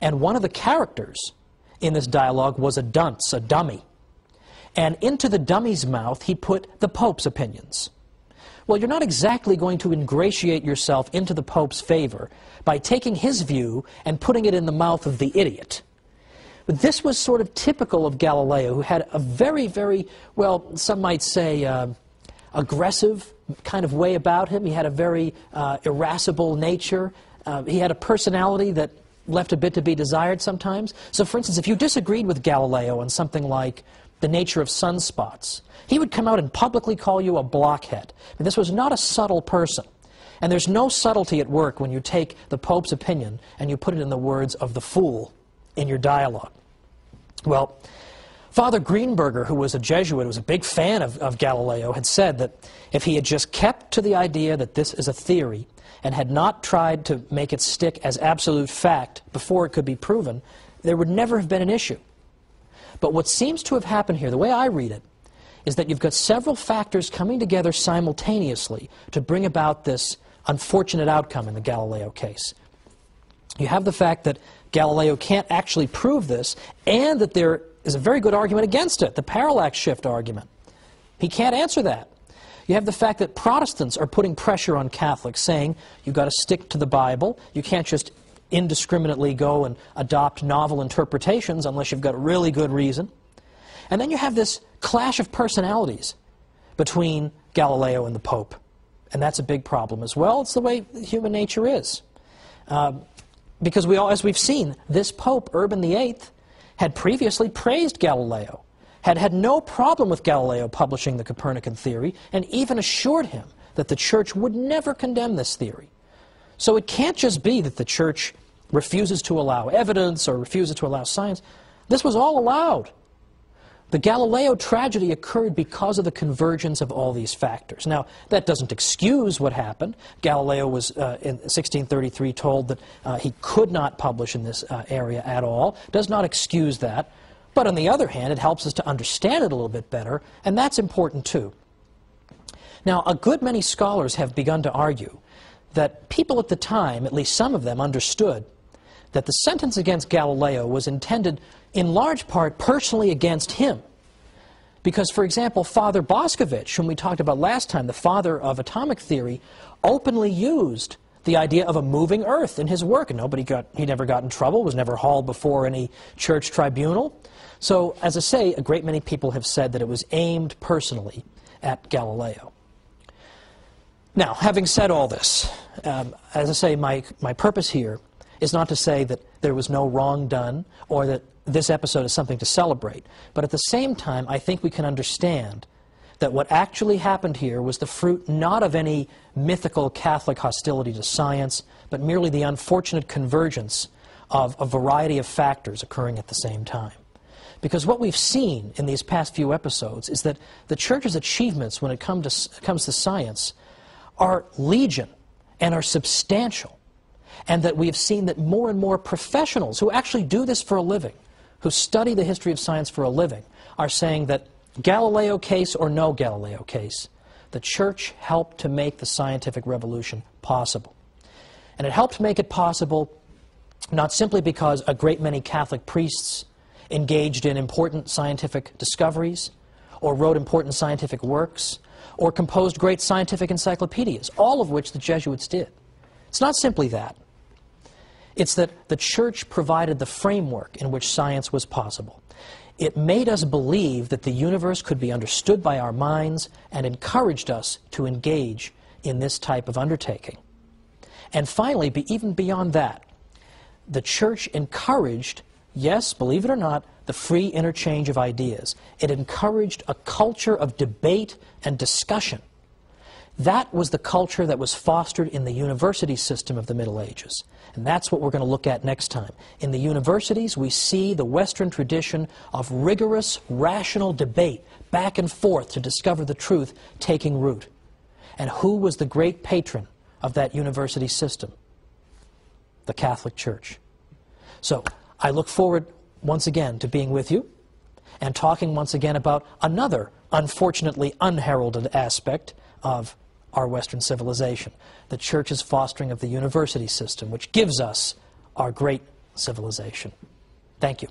And one of the characters in this dialogue was a dunce, a dummy. And into the dummy's mouth he put the Pope's opinions. Well, you're not exactly going to ingratiate yourself into the Pope's favor by taking his view and putting it in the mouth of the idiot. But this was sort of typical of Galileo, who had a very, very, well, some might say, aggressive kind of way about him. He had a very irascible nature. He had a personality that left a bit to be desired sometimes. So, for instance, if you disagreed with Galileo on something like the nature of sunspots, he would come out and publicly call you a blockhead. And this was not a subtle person. And there's no subtlety at work when you take the Pope's opinion and you put it in the words of the fool in your dialogue. Well, Father Greenberger, who was a Jesuit, who was a big fan of Galileo, had said that if he had just kept to the idea that this is a theory and had not tried to make it stick as absolute fact before it could be proven, there would never have been an issue. But what seems to have happened here, the way I read it, is that you've got several factors coming together simultaneously to bring about this unfortunate outcome in the Galileo case. You have the fact that Galileo can't actually prove this, and that there is a very good argument against it, the parallax shift argument. He can't answer that. You have the fact that Protestants are putting pressure on Catholics, saying you've got to stick to the Bible, you can't just indiscriminately go and adopt novel interpretations unless you've got really good reason. And then you have this clash of personalities between Galileo and the Pope. And that's a big problem as well. It's the way human nature is. Because as we've seen, this Pope, Urban VIII, had previously praised Galileo, had had no problem with Galileo publishing the Copernican theory, and even assured him that the Church would never condemn this theory. So it can't just be that the Church refuses to allow evidence or refuses to allow science. This was all allowed. The Galileo tragedy occurred because of the convergence of all these factors. Now, that doesn't excuse what happened. Galileo was, in 1633, told that he could not publish in this area at all. Does not excuse that. But on the other hand, it helps us to understand it a little bit better, and that's important too. Now, a good many scholars have begun to argue that people at the time, at least some of them, understood that the sentence against Galileo was intended in large part personally against him. Because, for example, Father Boscovich, whom we talked about last time, the father of atomic theory, openly used the idea of a moving Earth in his work, and he never got in trouble, was never hauled before any church tribunal. So, as I say, a great many people have said that it was aimed personally at Galileo. Now, having said all this, as I say, my purpose here is not to say that there was no wrong done or that this episode is something to celebrate. But at the same time, I think we can understand that what actually happened here was the fruit not of any mythical Catholic hostility to science, but merely the unfortunate convergence of a variety of factors occurring at the same time. Because what we've seen in these past few episodes is that the Church's achievements when it comes to science are legion and are substantial. And that we have seen that more and more professionals who actually do this for a living, who study the history of science for a living, are saying that Galileo case or no Galileo case, the Church helped to make the scientific revolution possible. And it helped make it possible not simply because a great many Catholic priests engaged in important scientific discoveries, or wrote important scientific works, or composed great scientific encyclopedias, all of which the Jesuits did. It's not simply that. It's that the Church provided the framework in which science was possible. It made us believe that the universe could be understood by our minds and encouraged us to engage in this type of undertaking. And finally, even beyond that, the Church encouraged, yes, believe it or not, the free interchange of ideas. It encouraged a culture of debate and discussion. That was the culture that was fostered in the university system of the Middle Ages. And that's what we're going to look at next time. In the universities, we see the Western tradition of rigorous, rational debate, back and forth to discover the truth, taking root. And who was the great patron of that university system? The Catholic Church. So, I look forward once again to being with you and talking once again about another unfortunately unheralded aspect of our Western civilization, the Church's fostering of the university system, which gives us our great civilization. Thank you.